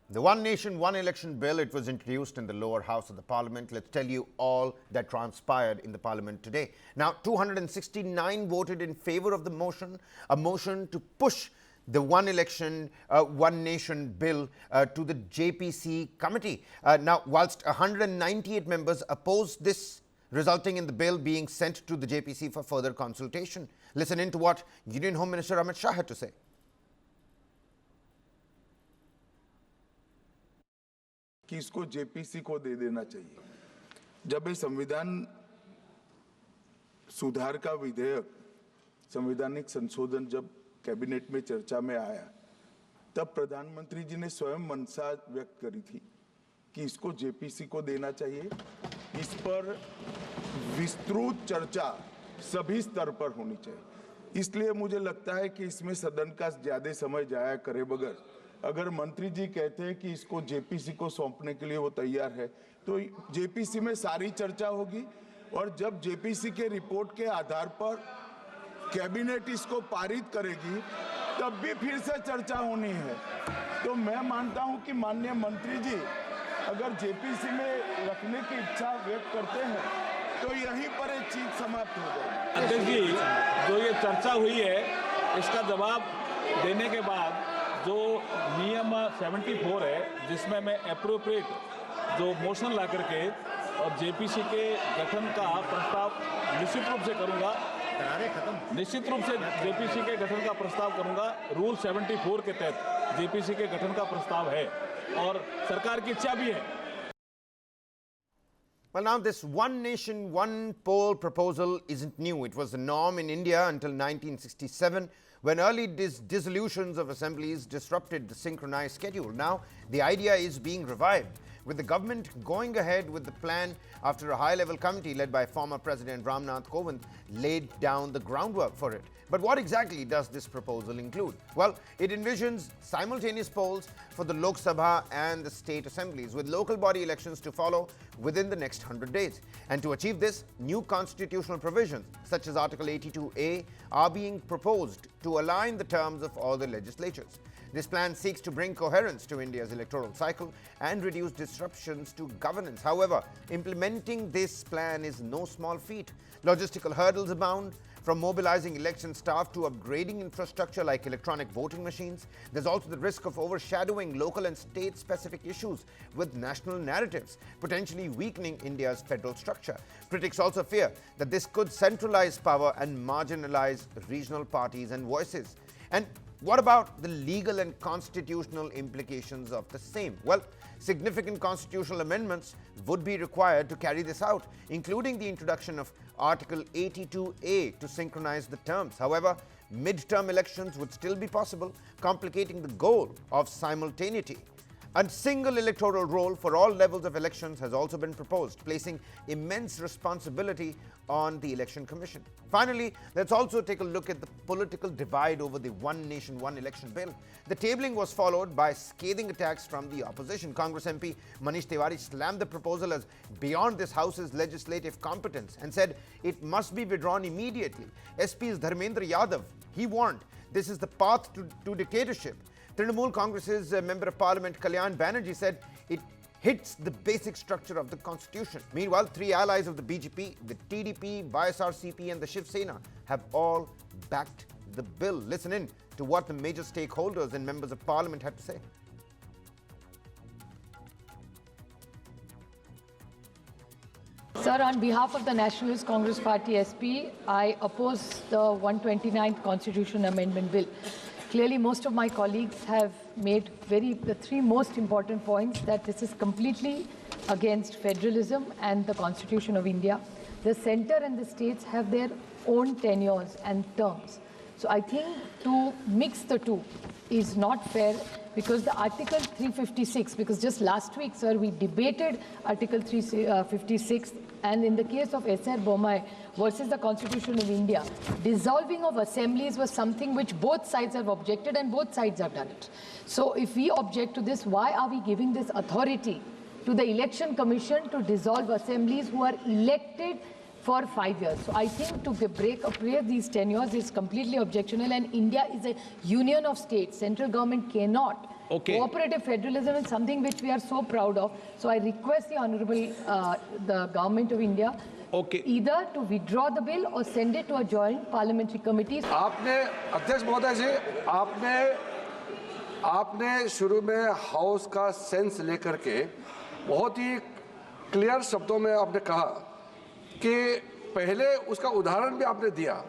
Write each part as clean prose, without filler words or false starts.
The One Nation, One Election bill, it was introduced in the lower house of the parliament. Let's tell you all that transpired in the parliament today. Now, 269 voted in favor of the motion, a motion to push the One Election, One Nation bill to the JPC committee. Now, whilst 198 members opposed this, resulting in the bill being sent to the JPC for further consultation. Listen in to what Union Home Minister Amit Shah had to say. कि इसको JPC को दे देना चाहिए। जब ये संविधान सुधार का विधेयक संवैधानिक संशोधन जब कैबिनेट में चर्चा में आया, तब प्रधानमंत्री जी ने स्वयं मंशा व्यक्त करी थी कि इसको जेपीसी को देना चाहिए। इस पर विस्तृत चर्चा सभी स्तर पर होनी चाहिए। इसलिए मुझे लगता है कि इसमें सदन का ज्यादा समय जाया करे बगैर, अगर मंत्री जी कहते हैं कि इसको जेपीसी को सौंपने के लिए वो तैयार है, तो जेपीसी में सारी चर्चा होगी और जब जेपीसी के रिपोर्ट के आधार पर कैबिनेट इसको पारित करेगी, तब भी फिर से चर्चा होनी है। तो मैं मानता हूं कि माननीय मंत्री जी अगर जेपीसी में रखने की इच्छा व्यक्त करते हैं, तो यहीं पर एक चीज समाप्त हो जाएगी। अध्यक्ष जी, जो ये चर्चा हुई है, इसका जवाब देने के बाद जो नियम 74 है, जिसमें मैं एप्रोप्रिएट जो मोशन ला करके और जेपीसी के गठन का प्रस्ताव निश्चित रूप से करूंगा, निश्चित रूप से जेपीसी के गठन का प्रस्ताव करूंगा। रूल 74 के तहत जेपीसी के गठन का प्रस्ताव है और सरकार की इच्छा भी है। Well, now this One Nation, One Poll proposal isn't new. It was the norm in India until 1967, when early dissolutions of assemblies disrupted the synchronized schedule. Now, the idea is being revived, with the government going ahead with the plan after a high-level committee led by former President Ramnath Kovind laid down the groundwork for it. But what exactly does this proposal include? Well, it envisions simultaneous polls for the Lok Sabha and the state assemblies, with local body elections to follow within the next 100 days. And to achieve this, new constitutional provisions, such as Article 82A, are being proposed to align the terms of all the legislatures. This plan seeks to bring coherence to India's electoral cycle and reduce disruptions to governance. However, implementing this plan is no small feat. Logistical hurdles abound, from mobilizing election staff to upgrading infrastructure like electronic voting machines. There's also the risk of overshadowing local and state-specific issues with national narratives, potentially weakening India's federal structure. Critics also fear that this could centralize power and marginalize regional parties and voices. And what about the legal and constitutional implications of the same? Well, significant constitutional amendments would be required to carry this out, including the introduction of Article 82A to synchronize the terms. However, mid-term elections would still be possible, complicating the goal of simultaneity. A single electoral roll for all levels of elections has also been proposed, placing immense responsibility on the Election Commission. Finally, let's also take a look at the political divide over the One Nation, One Election bill. The tabling was followed by scathing attacks from the opposition. Congress MP Manish Tiwari slammed the proposal as beyond this House's legislative competence and said it must be withdrawn immediately. SP's Dharmendra Yadav, he warned this is the path to dictatorship. Trinamool Congress's Member of Parliament Kalyan Banerjee said it hits the basic structure of the constitution. Meanwhile, three allies of the BJP, the TDP, YSRCP and the Shiv Sena have all backed the bill. Listen in to what the major stakeholders and members of parliament had to say. Sir, on behalf of the Nationalist Congress Party SP, I oppose the 129th Constitution Amendment Bill. Clearly, most of my colleagues have made the three most important points: that this is completely against federalism and the Constitution of India. The centre and the states have their own tenures and terms. So I think to mix the two is not fair, because the Article 356, because just last week, sir, we debated Article 356, and in the case of S.R. Bommai versus the Constitution of India, dissolving of assemblies was something which both sides have objected and both sides have done it. So if we object to this, why are we giving this authority to the Election Commission to dissolve assemblies who are elected for 5 years? So I think to break these tenures is completely objectionable, and India is a union of states. Central government cannot Okay. Cooperative federalism is something which we are so proud of. So I request the Honorable, the Government of India, Okay. either to withdraw the bill or send it to a Joint Parliamentary Committee. आपने अध्यक्ष महोदय जी आपने शुरू में house का sense लेकर के बहुत ही क्लियर शब्दों में आपने कहा कि पहले उसका उदाहरण भी आपने दिया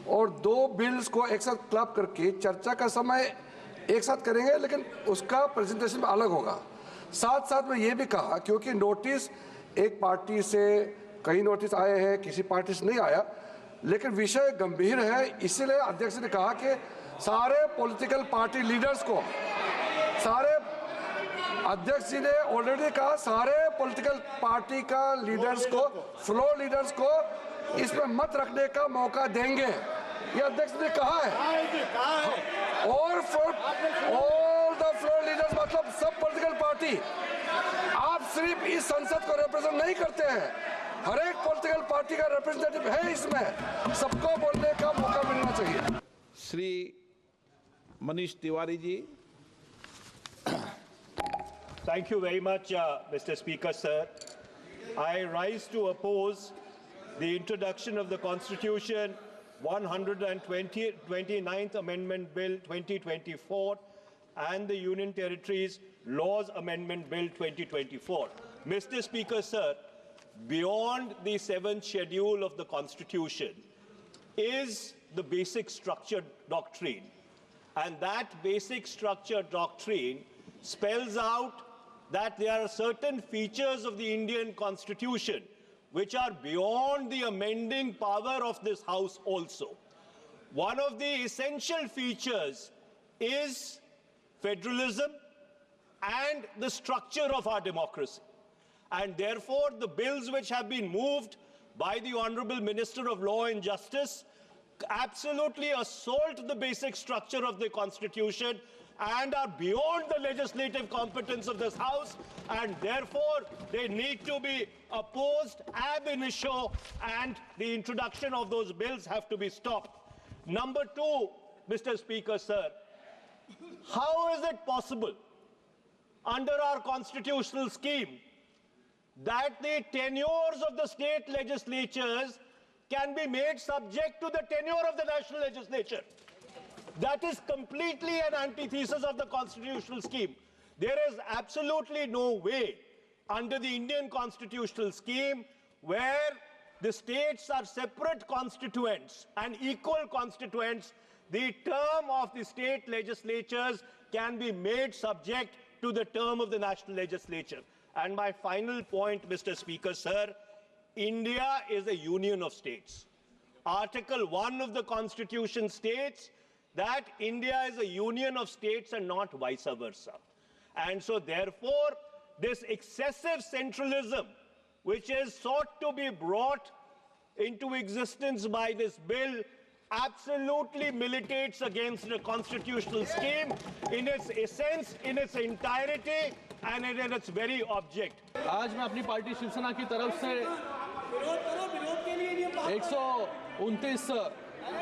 और दो बिल्स को एक साथ क्लब करके चर्चा का समय एक साथ करेंगे, लेकिन उसका प्रेजेंटेशन अलग होगा। साथ साथ में ये भी कहा क्योंकि नोटिस एक पार्टी से कई नोटिस आए हैं, किसी पार्टी से नहीं आया, लेकिन विषय गंभीर है, इसीलिए अध्यक्ष ने कहा कि सारे पॉलिटिकल पार्टी लीडर्स को, सारे अध्यक्ष जी ने ऑलरेडी कहा सारे पॉलिटिकल पार्टी का लीडर्स को, फ्लोर लीडर्स को इसमें मत रखने का मौका देंगे, ये अध्यक्ष ने कहा है। और for all the floor leaders मतलब सब पॉलिटिकल पार्टी, आप सिर्फ इस संसद को रिप्रेजेंट नहीं करते हैं, हर एक पॉलिटिकल पार्टी का रिप्रेजेंटेटिव है इसमें, सबको बोलने का मौका मिलना चाहिए। Shri Manish Tiwari ji. Thank you very much, Mr. Speaker, sir. I rise to oppose the introduction of the Constitution 129th Amendment Bill 2024 and the Union Territories Laws Amendment Bill 2024. Mr. Speaker, sir, beyond the 7th schedule of the Constitution is the basic structure doctrine. And that basic structure doctrine spells out that there are certain features of the Indian Constitution which are beyond the amending power of this House also. One of the essential features is federalism and the structure of our democracy. And therefore, the bills which have been moved by the Honorable Minister of Law and Justice absolutely assault the basic structure of the Constitution and are beyond the legislative competence of this House, and therefore they need to be opposed ab initio, and the introduction of those bills have to be stopped. Number two, Mr. Speaker, sir, how is it possible under our constitutional scheme that the tenures of the state legislatures can be made subject to the tenure of the national legislature? That is completely an antithesis of the constitutional scheme. There is absolutely no way under the Indian constitutional scheme where the states are separate constituents and equal constituents, the term of the state legislatures can be made subject to the term of the national legislature. And my final point, Mr. Speaker, sir, India is a union of states. Article 1 of the Constitution states that India is a union of states and not vice versa. And so therefore, this excessive centralism, which is sought to be brought into existence by this bill, absolutely militates against the constitutional scheme in its essence, in its entirety, and in its very object. आज मैं अपनी party Shiv Sena की तरफ से 129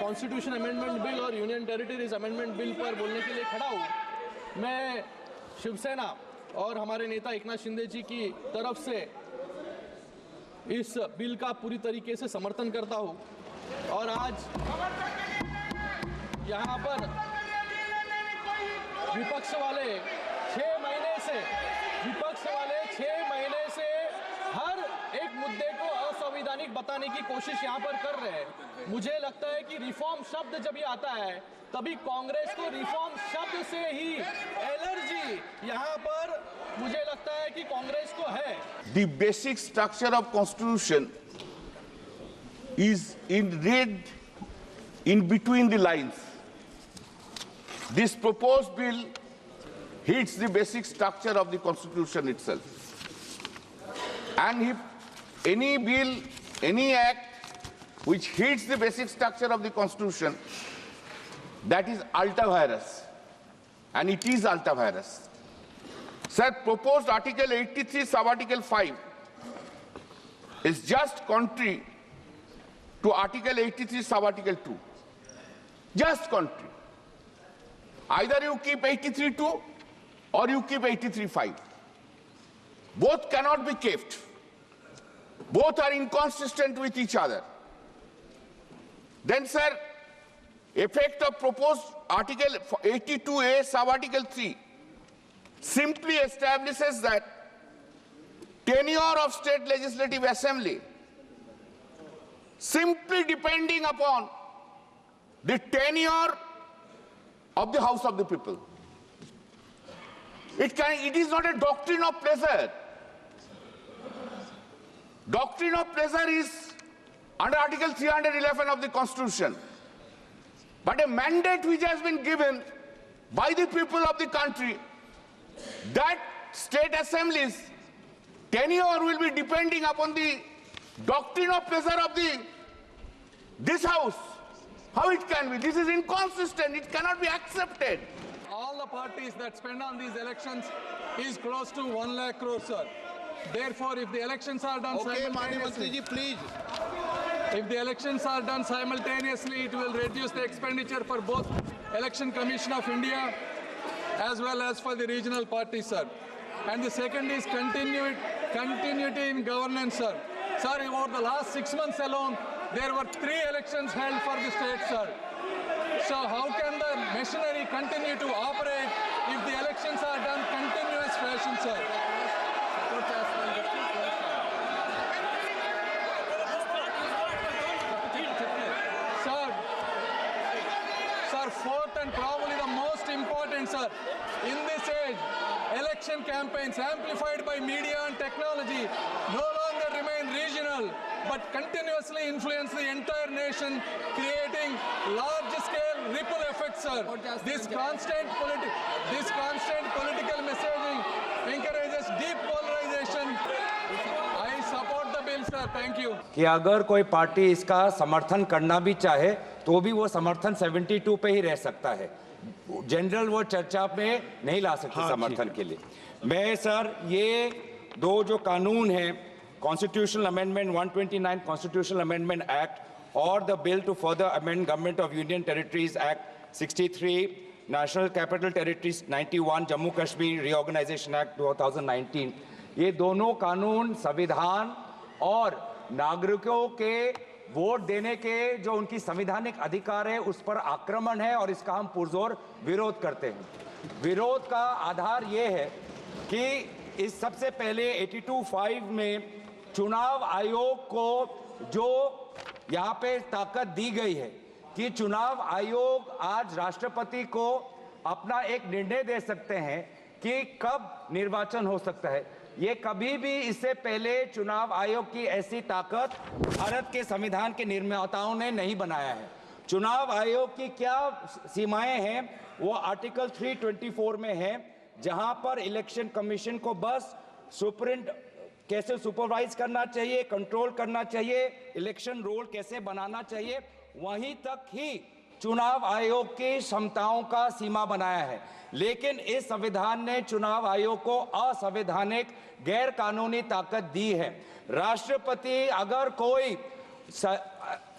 constitution amendment bill और union territories amendment bill पर बोलने के लिए खड़ा हूँ। मैं शिवसेना और हमारे नेता एकनाथ शिंदे जी की तरफ से इस बिल का पूरी तरीके से समर्थन करता हूँ और आज यहाँ पर विपक्ष वाले 6 महीने से हर एक मुद्दे को असंवैधानिक बताने की कोशिश यहाँ पर कर रहे हैं। मुझे लगता है कि रिफॉर्म शब्द जब ये आता है तभी कांग्रेस को रिफॉर्म शब्द से ही एलर्जी यहाँ पर मुझे लगता है कि कांग्रेस को है। The basic structure of constitution is in read in between the lines. This proposed bill hits the basic structure of the constitution itself. And if any bill, any act which hits the basic structure of the constitution, that is ultra-virus. And it is ultra-virus. Sir, proposed Article 83, Sub-Article 5 is just contrary to Article 83, Sub-Article 2. Just contrary. Either you keep 83.2 or you keep 83.5. Both cannot be kept. Both are inconsistent with each other. Then, sir, effect of proposed Article 82A, sub-Article 3, simply establishes that tenure of State Legislative Assembly simply depending upon the tenure of the House of the People. It is not a doctrine of pleasure. Doctrine of pleasure is under Article 311 of the Constitution. But a mandate which has been given by the people of the country that state assemblies tenure will be depending upon the doctrine of pleasure of this House. How it can be? This is inconsistent. It cannot be accepted. All the parties that spend on these elections is close to 1 lakh crore, sir. Therefore, if the elections are done simultaneously, please. If the elections are done simultaneously, it will reduce the expenditure for both Election Commission of India as well as for the regional parties, sir. And the second is continuity in governance, sir. Sir, over the last 6 months alone, there were 3 elections held for the state, sir. So how can the machinery continue to operate if the elections are done continuous fashion, sir? Sir, fourth and probably the most important, sir, in this age, election campaigns amplified by media and technology no longer remain regional, but continuously influence the entire nation, creating large-scale ripple effects, sir. This constant political messaging encourages deep polarization. I support the bill, sir. Thank you. कि अगर कोई party इसका समर्थन करना भी चाहे तो भी वो समर्थन 72 पे ही रह सकता है, जनरल वो चर्चा में नहीं ला सकते समर्थन के लिए। मैं सर ये 2 जो कानून हैं, constitutional amendment 129 constitutional amendment act और the bill to further amend government of union territories act 63, national capital territories 91, Jammu Kashmir reorganisation act 2019, ये दोनों कानून संविधान और नागरिकों के वोट देने के जो उनकी संवैधानिक अधिकार है उस पर आक्रमण है और इसका हम पुरजोर विरोध करते हैं। विरोध का आधार ये है कि इस सबसे पहले 82(5) में चुनाव आयोग को जो यहाँ पे ताकत दी गई है कि चुनाव आयोग आज राष्ट्रपति को अपना एक निर्णय दे सकते हैं कि कब निर्वाचन हो सकता है। ये कभी भी इससे पहले चुनाव आयोग की ऐसी ताकत भारत के संविधान के निर्माताओं ने नहीं बनाया है। चुनाव आयोग की क्या सीमाएं हैं वो आर्टिकल 324 में है, जहां पर इलेक्शन कमीशन को बस कैसे सुपरवाइज करना चाहिए, कंट्रोल करना चाहिए, इलेक्शन रोल कैसे बनाना चाहिए, वहीं तक ही चुनाव आयोग की क्षमताओं का सीमा बनाया है। लेकिन इस संविधान ने चुनाव आयोग को असंवैधानिक गैर कानूनी ताकत दी है। राष्ट्रपति अगर कोई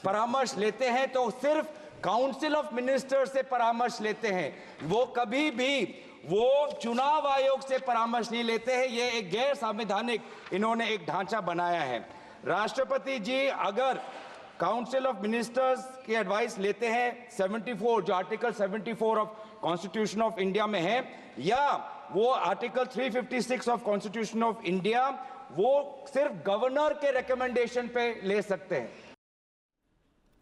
परामर्श लेते हैं तो सिर्फ काउंसिल ऑफ मिनिस्टर्स से परामर्श लेते हैं, वो कभी भी वो चुनाव आयोग से परामर्श नहीं लेते हैं। ये एक गैर संवैधानिक इन्होंने एक ढांचा बनाया है। राष्ट्रपति जी अगर काउंसिल ऑफ मिनिस्टर्स की एडवाइस लेते हैं 74 जो article 74 of constitution of India में है, या वो article 356 of constitution of India, वो सिर्फ गवर्नर के रिकमेंडेशन पे ले सकते हैं।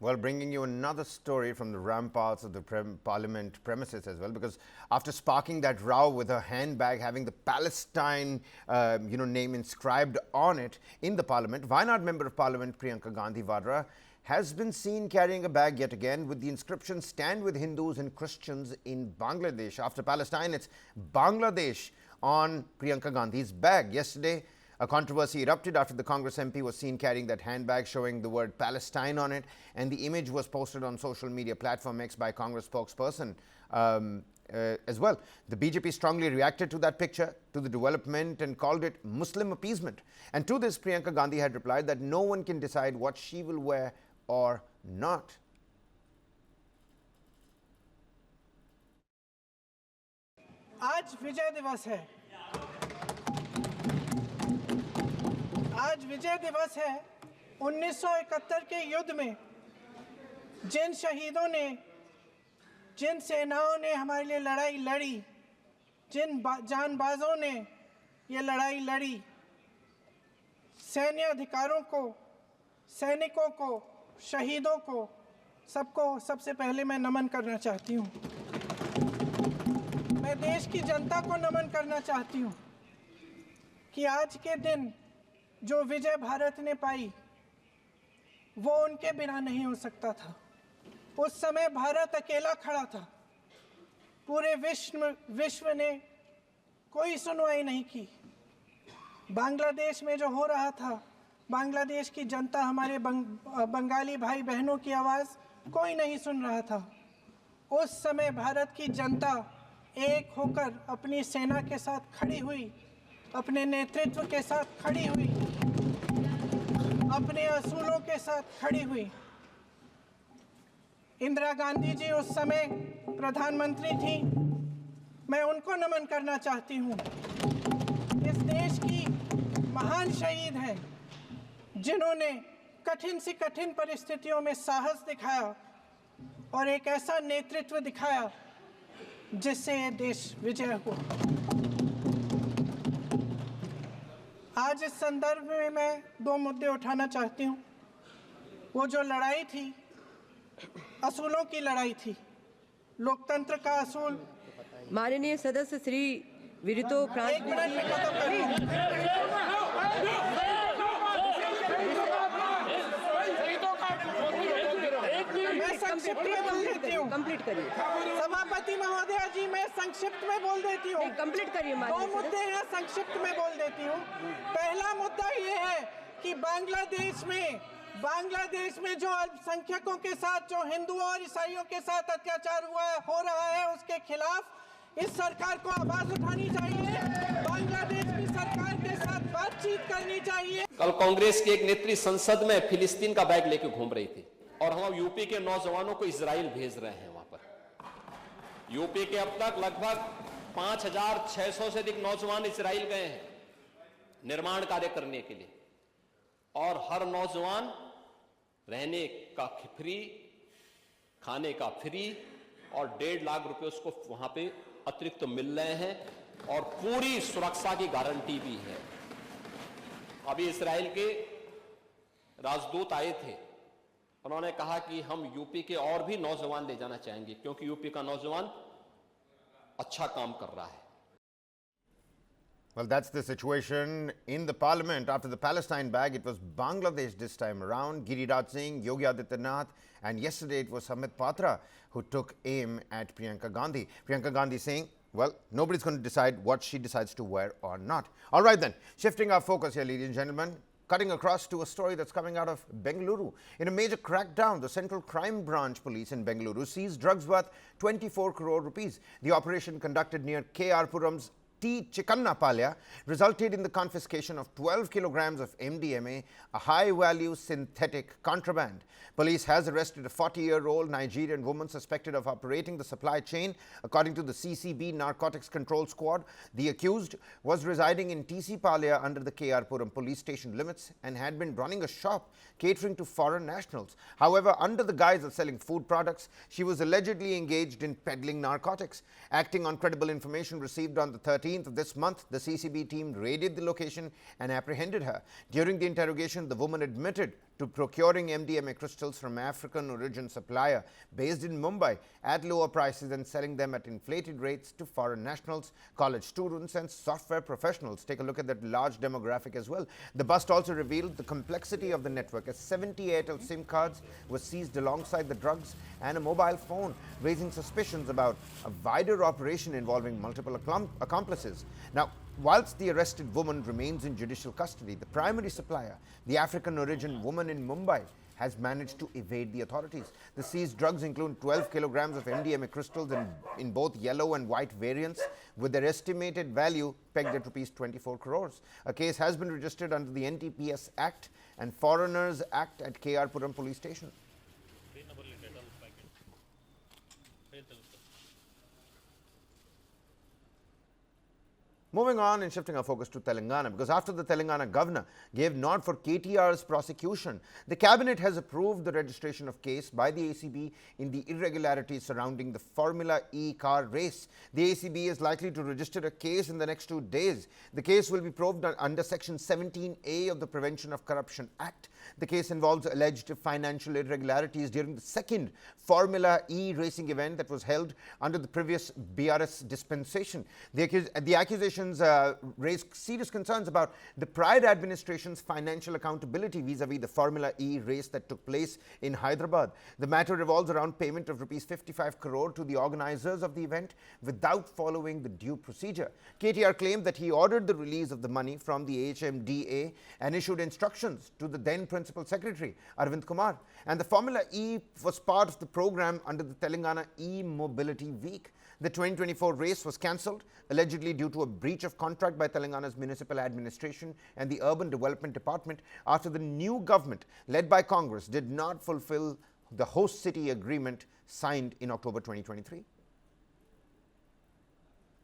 Well, bringing you another story from the ramparts of the parliament premises as well, because after sparking that row with her handbag having the Palestine name inscribed on it in the parliament, Wayanad member of parliament Priyanka Gandhi has been seen carrying a bag yet again with the inscription "Stand with Hindus and Christians in Bangladesh." After Palestine, it's Bangladesh on Priyanka Gandhi's bag. Yesterday, a controversy erupted after the Congress MP was seen carrying that handbag showing the word Palestine on it, and the image was posted on social media platform X by Congress spokesperson as well. The BJP strongly reacted to that picture, to the development, and called it Muslim appeasement. And to this, Priyanka Gandhi had replied that no one can decide what she will wear or not. आज विजय दिवस है। आज विजय दिवस है। 1971 के युद्ध में जिन शहीदों ने, जिन सेनाओं ने हमारे लिए लड़ाई लड़ी, जिन जानबाजों ने ये लड़ाई लड़ी, सैन्य अधिकारों को, सैनिकों को, शहीदों को, सबको सबसे पहले मैं नमन करना चाहती हूँ। मैं देश की जनता को नमन करना चाहती हूँ कि आज के दिन जो विजय भारत ने पाई वो उनके बिना नहीं हो सकता था। उस समय भारत अकेला खड़ा था। पूरे विश्व ने कोई सुनवाई नहीं की। बांग्लादेश में जो हो रहा था, बांग्लादेश की जनता, हमारे बंगाली भाई बहनों की आवाज़ कोई नहीं सुन रहा था। उस समय भारत की जनता एक होकर अपनी सेना के साथ खड़ी हुई, अपने नेतृत्व के साथ खड़ी हुई, अपने असूलों के साथ खड़ी हुई। इंदिरा गांधी जी उस समय प्रधानमंत्री थी। मैं उनको नमन करना चाहती हूँ। इस देश की महान शहीद हैं जिन्होंने कठिन से कठिन परिस्थितियों में साहस दिखाया और एक ऐसा नेतृत्व दिखाया जिससे ये देश विजय हुआ। आज इस संदर्भ में मैं दो मुद्दे उठाना चाहती हूँ। वो जो लड़ाई थी, असूलों की लड़ाई थी, लोकतंत्र का असूल। माननीय सदस्य श्री विरितो प्रांत। एक मिनट में खत्म करूँ। मैं संक्षिप्त में बोल देती हूँ। कंप्लीट करिए सभापति महोदया जी, मैं संक्षिप्त में बोल देती हूँ। कंप्लीट करिए। दो मुद्दे हैं, संक्षिप्त में बोल देती हूँ। पहला मुद्दा ये है कि बांग्लादेश में जो अल्पसंख्यकों के साथ, जो हिंदुओं और ईसाइयों के साथ अत्याचार हो रहा है, उसके खिलाफ इस सरकार को आवाज उठानी चाहिए। बांग्लादेश की सरकार के साथ बातचीत करनी चाहिए। कल कांग्रेस के एक नेत्री संसद में फिलिस्तीन का बैग लेकर घूम रही थी और हम यूपी के नौजवानों को इजराइल भेज रहे हैं। वहां पर यूपी के अब तक लगभग 5,600 से अधिक नौजवान इजराइल गए हैं निर्माण कार्य करने के लिए, और हर नौजवान रहने का फ्री, खाने का फ्री और 1.5 लाख रुपए उसको वहां पे अतिरिक्त तो मिल रहे हैं और पूरी सुरक्षा की गारंटी भी है। अभी इजराइल के राजदूत आए थे, उन्होंने कहा कि हम यूपी के और भी नौजवान ले जाना चाहेंगे क्योंकि यूपी का नौजवान अच्छा काम कर रहा है। Well, that's the situation in the parliament. After the Palestine bag, it was Bangladesh this time around. Giriraj Singh, Yogi Adityanath, and yesterday it was Samit Patra who took aim at Priyanka Gandhi. Priyanka Gandhi saying, well, nobody's going to decide what she decides to wear or not. All right then, shifting our focus here, ladies and gentlemen, cutting across to a story that's coming out of Bengaluru. In a major crackdown, the Central Crime Branch police in Bengaluru seized drugs worth 24 crore rupees. The operation, conducted near K.R. Puram's T. Chikannapalya, resulted in the confiscation of 12 kilograms of MDMA, a high-value synthetic contraband. Police has arrested a 40-year-old Nigerian woman suspected of operating the supply chain. According to the CCB Narcotics Control Squad, the accused was residing in TC Palya under the K.R. Puram police station limits and had been running a shop catering to foreign nationals. However, under the guise of selling food products, she was allegedly engaged in peddling narcotics. Acting on credible information received on the 13th of this month, the CCB team raided the location and apprehended her. During the interrogation, the woman admitted to procuring MDMA crystals from African origin supplier based in Mumbai at lower prices and selling them at inflated rates to foreign nationals, college students and software professionals. Take a look at that large demographic as well. The bust also revealed the complexity of the network, as 70 Airtel SIM cards were seized alongside the drugs and a mobile phone, raising suspicions about a wider operation involving multiple accomplices. Now, whilst the arrested woman remains in judicial custody, the primary supplier, the African origin woman in Mumbai, has managed to evade the authorities. The seized drugs include 12 kilograms of MDMA crystals in both yellow and white variants, with their estimated value pegged at rupees 24 crores. A case has been registered under the NTPS Act and Foreigners Act at K.R. Puram police station. Moving on and shifting our focus to Telangana, because after the Telangana governor gave nod for KTR's prosecution, the cabinet has approved the registration of case by the ACB in the irregularities surrounding the Formula E car race. The ACB is likely to register a case in the next 2 days. The case will be probed under Section 17A of the Prevention of Corruption Act. The case involves alleged financial irregularities during the second Formula E racing event that was held under the previous BRS dispensation. The accusations raise serious concerns about the prior administration's financial accountability vis-a-vis the Formula E race that took place in Hyderabad. The matter revolves around payment of rupees 55 crore to the organizers of the event without following the due procedure. KTR claimed that he ordered the release of the money from the HMDA and issued instructions to the then Principal Secretary, Arvind Kumar. And the Formula E was part of the program under the Telangana E-Mobility Week. The 2024 race was cancelled, allegedly due to a breach of contract by Telangana's municipal administration and the Urban Development Department after the new government, led by Congress, did not fulfill the host city agreement signed in October 2023.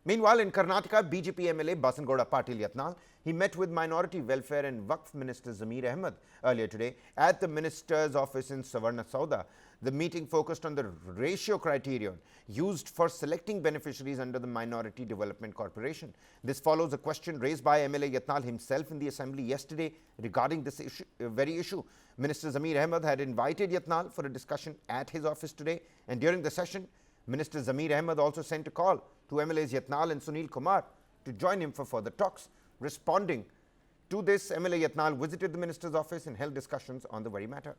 Meanwhile, in Karnataka, BJP MLA Basangouda Patil Yatnal, he met with Minority Welfare and Waqf Minister Zamir Ahmed earlier today at the Minister's office in Savarna Sauda. The meeting focused on the ratio criterion used for selecting beneficiaries under the Minority Development Corporation. This follows a question raised by MLA Yatnal himself in the assembly yesterday regarding this very issue. Minister Zamir Ahmed had invited Yatnal for a discussion at his office today, and during the session, Minister Zamir Ahmed also sent a call to MLAs Yatnal and Sunil Kumar to join him for further talks. Responding to this, MLA Yatnal visited the minister's office and held discussions on the very matter.